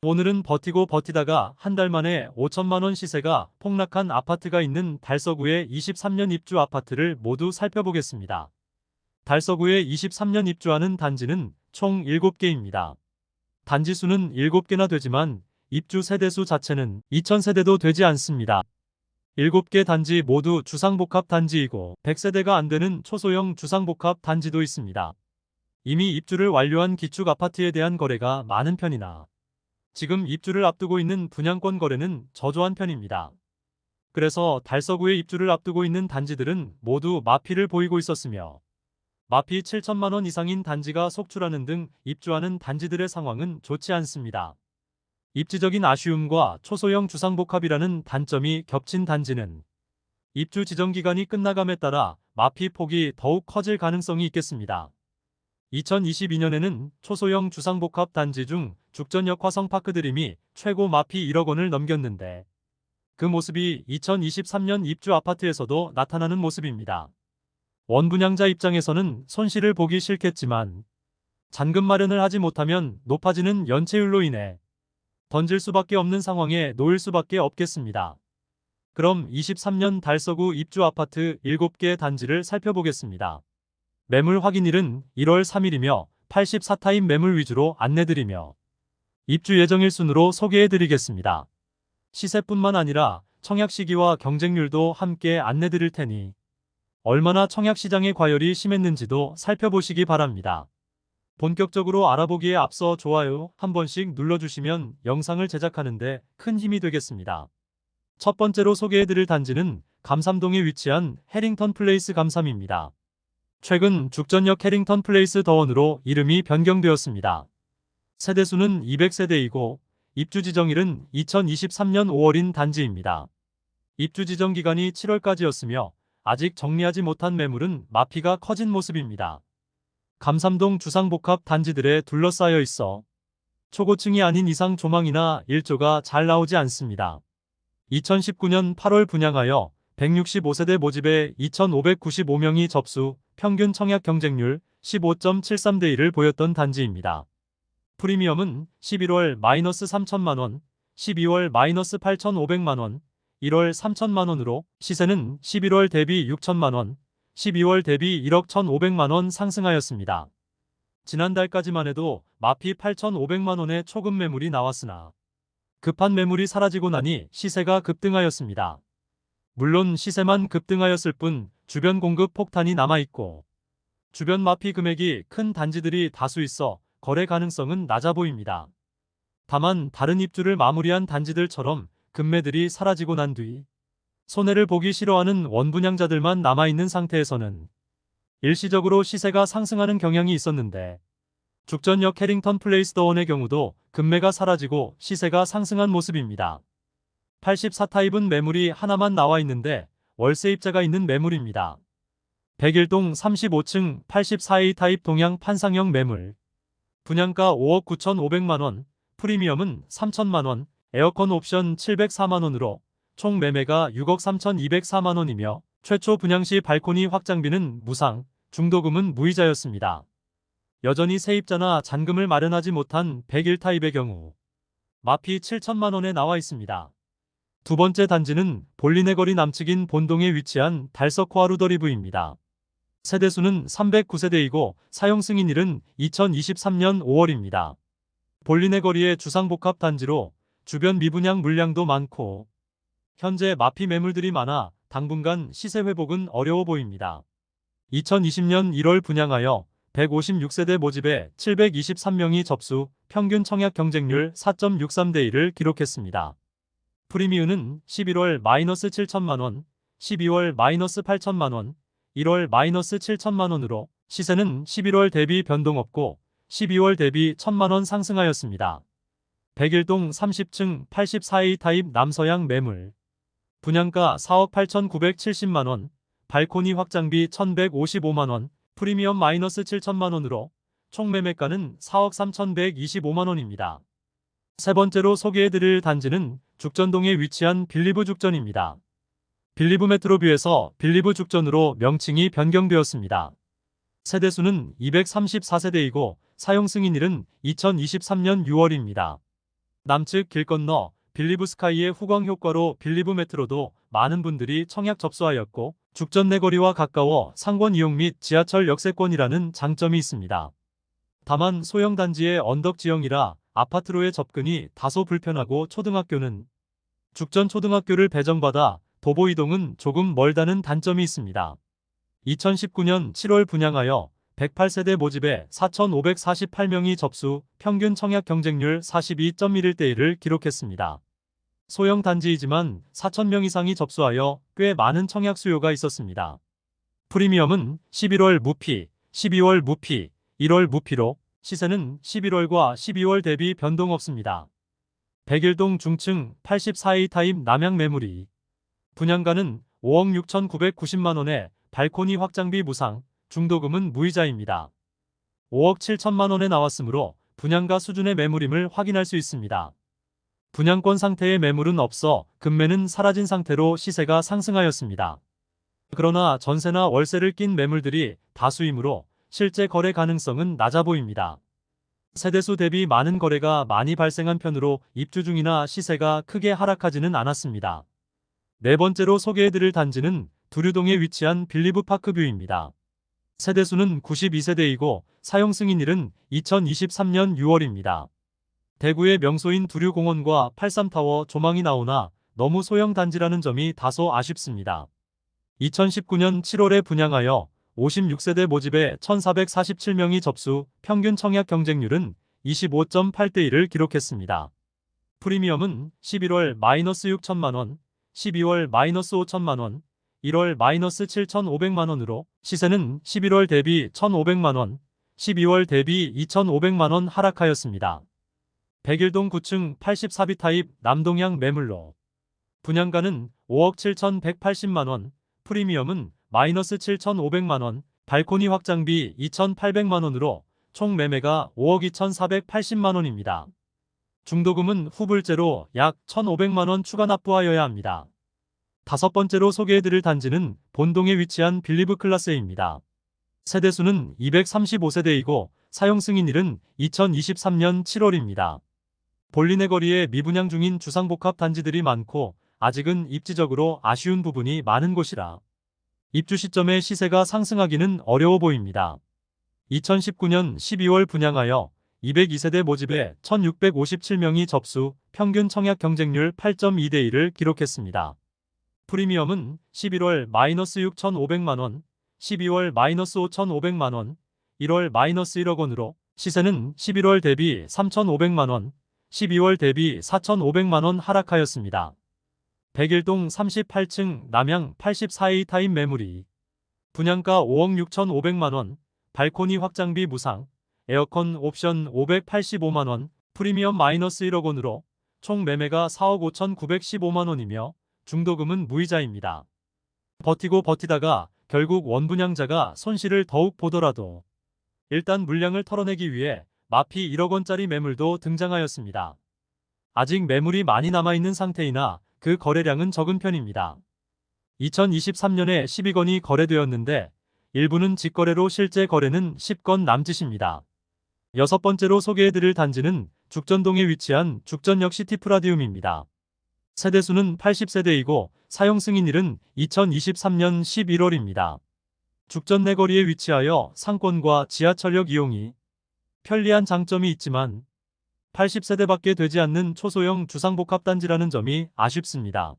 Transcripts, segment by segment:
오늘은 버티고 버티다가 한 달 만에 5천만 원 시세가 폭락한 아파트가 있는 달서구의 23년 입주 아파트를 모두 살펴보겠습니다. 달서구에 23년 입주하는 단지는 총 7개입니다. 단지 수는 7개나 되지만 입주 세대수 자체는 2000세대도 되지 않습니다. 7개 단지 모두 주상복합 단지이고 100세대가 안 되는 초소형 주상복합 단지도 있습니다. 이미 입주를 완료한 기축 아파트에 대한 거래가 많은 편이나 지금 입주를 앞두고 있는 분양권 거래는 저조한 편입니다. 그래서 달서구에 입주를 앞두고 있는 단지들은 모두 마피를 보이고 있었으며 마피 7천만 원 이상인 단지가 속출하는 등 입주하는 단지들의 상황은 좋지 않습니다. 입지적인 아쉬움과 초소형 주상복합이라는 단점이 겹친 단지는 입주 지정 기간이 끝나감에 따라 마피 폭이 더욱 커질 가능성이 있겠습니다. 2022년에는 초소형 주상복합 단지 중 죽전역 화성파크드림이 최고 마피 1억 원을 넘겼는데 그 모습이 2023년 입주 아파트에서도 나타나는 모습입니다. 원분양자 입장에서는 손실을 보기 싫겠지만 잔금 마련을 하지 못하면 높아지는 연체율로 인해 던질 수밖에 없는 상황에 놓일 수밖에 없겠습니다. 그럼 23년 달서구 입주 아파트 7개 단지를 살펴보겠습니다. 매물 확인일은 1월 3일이며 84타입 매물 위주로 안내드리며 입주 예정일 순으로 소개해드리겠습니다. 시세뿐만 아니라 청약 시기와 경쟁률도 함께 안내드릴 테니 얼마나 청약시장의 과열이 심했는지도 살펴보시기 바랍니다. 본격적으로 알아보기에 앞서 좋아요 한 번씩 눌러주시면 영상을 제작하는데 큰 힘이 되겠습니다. 첫 번째로 소개해드릴 단지는 감삼동에 위치한 해링턴 플레이스 감삼입니다. 최근 죽전역 해링턴 플레이스 더원으로 이름이 변경되었습니다. 세대수는 200세대이고 입주 지정일은 2023년 5월인 단지입니다. 입주 지정 기간이 7월까지였으며 아직 정리하지 못한 매물은 마피가 커진 모습입니다. 감삼동 주상복합 단지들에 둘러싸여 있어 초고층이 아닌 이상 조망이나 일조가 잘 나오지 않습니다. 2019년 8월 분양하여 165세대 모집에 2,595명이 접수, 평균 청약 경쟁률 15.73대 1을 보였던 단지입니다. 프리미엄은 11월 -3천만원, 12월 -8,500만원, 1월 3천만원으로 시세는 11월 대비 6천만원, 12월 대비 1억 1,500만원 상승하였습니다. 지난달까지만 해도 마피 8,500만원의 초급 매물이 나왔으나 급한 매물이 사라지고 나니 시세가 급등하였습니다. 물론 시세만 급등하였을 뿐 주변 공급 폭탄이 남아있고 주변 마피 금액이 큰 단지들이 다수 있어 거래 가능성은 낮아 보입니다. 다만 다른 입주를 마무리한 단지들처럼 급매들이 사라지고 난 뒤 손해를 보기 싫어하는 원분양자들만 남아있는 상태에서는 일시적으로 시세가 상승하는 경향이 있었는데 죽전역 해링턴 플레이스 더원의 경우도 급매가 사라지고 시세가 상승한 모습입니다. 84타입은 매물이 하나만 나와 있는데 월세입자가 있는 매물입니다. 101동 35층 84A 타입 동양 판상형 매물. 분양가 5억 9,500만원, 프리미엄은 3천만원, 에어컨 옵션 704만원으로 총 매매가 6억 3,204만원이며 최초 분양시 발코니 확장비는 무상, 중도금은 무이자였습니다. 여전히 세입자나 잔금을 마련하지 못한 101타입의 경우 마피 7천만원에 나와 있습니다. 두 번째 단지는 볼리네 거리 남측인 본동에 위치한 달서코아루더리브입니다. 세대수는 309세대이고 사용 승인일은 2023년 5월입니다. 볼리네 거리의 주상복합 단지로 주변 미분양 물량도 많고 현재 마피 매물들이 많아 당분간 시세 회복은 어려워 보입니다. 2020년 1월 분양하여 156세대 모집에 723명이 접수, 평균 청약 경쟁률 4.63대 1을 기록했습니다. 프리미엄은 11월 -7천만원, 12월 -8천만원, 1월 -7천만원으로 시세는 11월 대비 변동 없고 12월 대비 1,000만원 상승하였습니다. 101동 30층 84A 타입 남서양 매물. 분양가 4억 8,970만원, 발코니 확장비 1,155만원, 프리미엄 -7천만원으로 총 매매가는 4억 3,125만원입니다. 세 번째로 소개해드릴 단지는 죽전동에 위치한 빌리브 죽전입니다. 빌리브 메트로뷰에서 빌리브 죽전으로 명칭이 변경되었습니다. 세대수는 234세대이고 사용 승인일은 2023년 6월입니다. 남측 길 건너 빌리브 스카이의 후광 효과로 빌리브 메트로도 많은 분들이 청약 접수하였고 죽전 내거리와 가까워 상권 이용 및 지하철 역세권이라는 장점이 있습니다. 다만 소형 단지의 언덕 지형이라 아파트로의 접근이 다소 불편하고 초등학교는 죽전 초등학교를 배정받아 도보 이동은 조금 멀다는 단점이 있습니다. 2019년 7월 분양하여 108세대 모집에 4,548명이 접수, 평균 청약 경쟁률 42.11대 1을 기록했습니다. 소형 단지이지만 4,000명 이상이 접수하여 꽤 많은 청약 수요가 있었습니다. 프리미엄은 11월 무피, 12월 무피, 1월 무피로 시세는 11월과 12월 대비 변동 없습니다. 백일동 중층 84A 타입 남양 매물이 분양가는 5억 6,990만원에 발코니 확장비 무상, 중도금은 무이자입니다. 5억 7천만원에 나왔으므로 분양가 수준의 매물임을 확인할 수 있습니다. 분양권 상태의 매물은 없어 급매는 사라진 상태로 시세가 상승하였습니다. 그러나 전세나 월세를 낀 매물들이 다수이므로 실제 거래 가능성은 낮아 보입니다. 세대수 대비 많은 거래가 많이 발생한 편으로 입주 중이나 시세가 크게 하락하지는 않았습니다. 네 번째로 소개해드릴 단지는 두류동에 위치한 빌리브 파크뷰입니다. 세대수는 92세대이고 사용 승인일은 2023년 6월입니다. 대구의 명소인 두류공원과 83타워 조망이 나오나 너무 소형 단지라는 점이 다소 아쉽습니다. 2019년 7월에 분양하여 56세대 모집에 1,447명이 접수, 평균 청약 경쟁률은 25.8대 1을 기록했습니다. 프리미엄은 11월 -6천만원, 12월 -5천만원, 1월 -7,500만원으로 시세는 11월 대비 1,500만원, 12월 대비 2,500만원 하락하였습니다. 백일동 9층 84B 타입 남동향 매물로 분양가는 5억 7,180만원, 프리미엄은 -7,500만원, 발코니 확장비 2,800만원으로 총 매매가 5억 2,480만원입니다. 중도금은 후불제로 약 1,500만원 추가 납부하여야 합니다. 다섯 번째로 소개해드릴 단지는 본동에 위치한 빌리브 클라스A입니다. 세대수는 235세대이고 사용 승인일은 2023년 7월입니다. 볼리네 거리에 미분양 중인 주상복합 단지들이 많고 아직은 입지적으로 아쉬운 부분이 많은 곳이라 입주 시점에 시세가 상승하기는 어려워 보입니다. 2019년 12월 분양하여 202세대 모집에 1,657명이 접수, 평균 청약 경쟁률 8.2대 1을 기록했습니다. 프리미엄은 11월 -6,500만원, 12월 -5,500만원, 1월 -1억 원으로 시세는 11월 대비 3,500만원, 12월 대비 4,500만원 하락하였습니다. 백일동 38층 남양 84A 타입 매물이 분양가 5억 6,500만원, 발코니 확장비 무상, 에어컨 옵션 585만원, 프리미엄 -1억 원으로 총 매매가 4억 5,915만원이며 중도금은 무이자입니다. 버티고 버티다가 결국 원분양자가 손실을 더욱 보더라도 일단 물량을 털어내기 위해 마피 1억 원짜리 매물도 등장하였습니다. 아직 매물이 많이 남아있는 상태이나 그 거래량은 적은 편입니다. 2023년에 12건이 거래되었는데 일부는 직거래로 실제 거래는 10건 남짓입니다. 여섯 번째로 소개해드릴 단지는 죽전동에 위치한 죽전역 시티프라디움입니다. 세대수는 80세대이고 사용 승인일은 2023년 11월입니다. 죽전 내거리에 위치하여 상권과 지하철역 이용이 편리한 장점이 있지만 80세대밖에 되지 않는 초소형 주상복합단지라는 점이 아쉽습니다.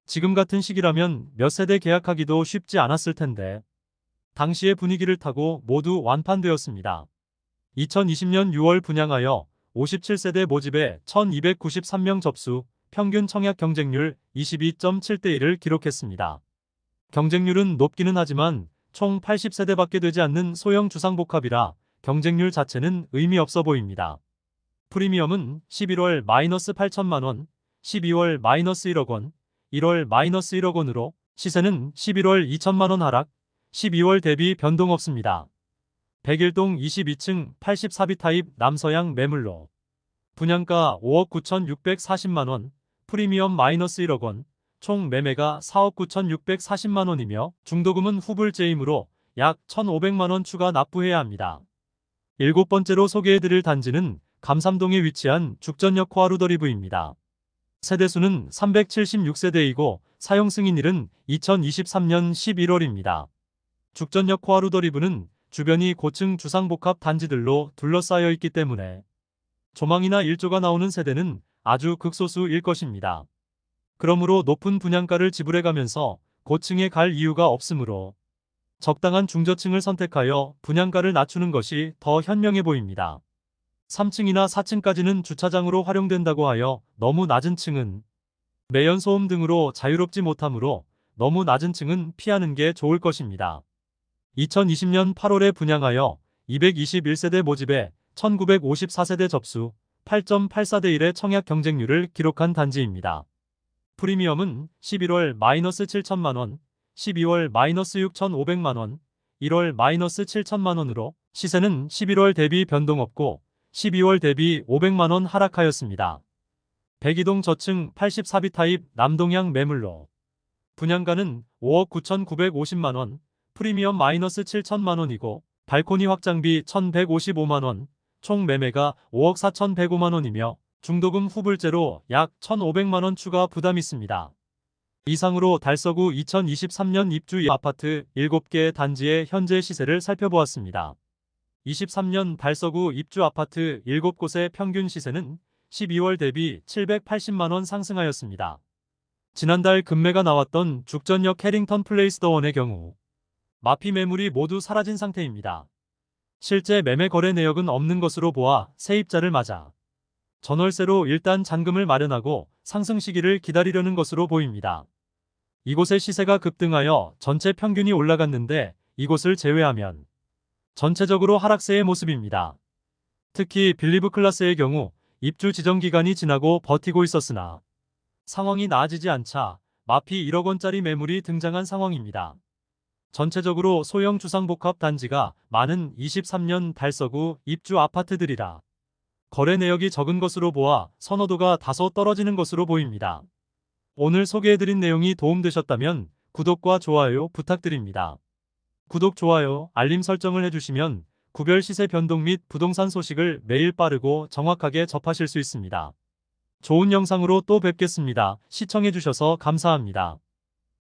지금 같은 시기라면 몇 세대 계약하기도 쉽지 않았을 텐데 당시의 분위기를 타고 모두 완판되었습니다. 2020년 6월 분양하여 57세대 모집에 1,293명 접수, 평균 청약 경쟁률 22.7대 1을 기록했습니다. 경쟁률은 높기는 하지만 총 80세대밖에 되지 않는 소형 주상복합이라 경쟁률 자체는 의미 없어 보입니다. 프리미엄은 11월 -8천만원, 12월 -1억 원, 1월 -1억 원으로 시세는 11월 2천만원 하락, 12월 대비 변동 없습니다. 백일동 22층 84B 타입 남서양 매물로 분양가 5억 9,640만원, 프리미엄 -1억 원, 총 매매가 4억 9,640만원이며 중도금은 후불제이므로 약 1,500만원 추가 납부해야 합니다. 일곱 번째로 소개해드릴 단지는 감삼동에 위치한 죽전역 코아루더리브입니다. 세대수는 376세대이고 사용 승인일은 2023년 11월입니다. 죽전역 코아루더리브는 주변이 고층 주상복합 단지들로 둘러싸여 있기 때문에 조망이나 일조가 나오는 세대는 아주 극소수일 것입니다. 그러므로 높은 분양가를 지불해가면서 고층에 갈 이유가 없으므로 적당한 중저층을 선택하여 분양가를 낮추는 것이 더 현명해 보입니다. 3층이나 4층까지는 주차장으로 활용된다고 하여 너무 낮은 층은 매연 소음 등으로 자유롭지 못하므로 너무 낮은 층은 피하는 게 좋을 것입니다. 2020년 8월에 분양하여 221세대 모집에 1954세대 접수 8.84대 1의 청약 경쟁률을 기록한 단지입니다. 프리미엄은 11월 마이너스 7천만원, 12월 마이너스 6,500만원, 1월 마이너스 7천만원으로 시세는 11월 대비 변동 없고 12월 대비 500만원 하락하였습니다. 백이동 저층 84비 타입 남동향 매물로 분양가는 5억 9,950만원, 프리미엄 마이너스 7천만원이고 발코니 확장비 1,155만원, 총 매매가 5억 4,105만원이며 중도금 후불제로 약 1,500만원 추가 부담이 있습니다. 이상으로 달서구 2023년 입주 아파트 7개 단지의 현재 시세를 살펴보았습니다. 23년 달서구 입주 아파트 7곳의 평균 시세는 12월 대비 780만원 상승하였습니다. 지난달 급매가 나왔던 죽전역 캐링턴 플레이스 더원의 경우 마피 매물이 모두 사라진 상태입니다. 실제 매매 거래 내역은 없는 것으로 보아 세입자를 맞아 전월세로 일단 잔금을 마련하고 상승 시기를 기다리려는 것으로 보입니다. 이곳의 시세가 급등하여 전체 평균이 올라갔는데 이곳을 제외하면 전체적으로 하락세의 모습입니다. 특히 빌리브 클라스의 경우 입주 지정 기간이 지나고 버티고 있었으나 상황이 나아지지 않자 마피 1억 원짜리 매물이 등장한 상황입니다. 전체적으로 소형 주상복합 단지가 많은 23년 달서구 입주 아파트들이라 거래 내역이 적은 것으로 보아 선호도가 다소 떨어지는 것으로 보입니다. 오늘 소개해드린 내용이 도움되셨다면 구독과 좋아요 부탁드립니다. 구독, 좋아요, 알림 설정을 해주시면 구별 시세 변동 및 부동산 소식을 매일 빠르고 정확하게 접하실 수 있습니다. 좋은 영상으로 또 뵙겠습니다. 시청해주셔서 감사합니다.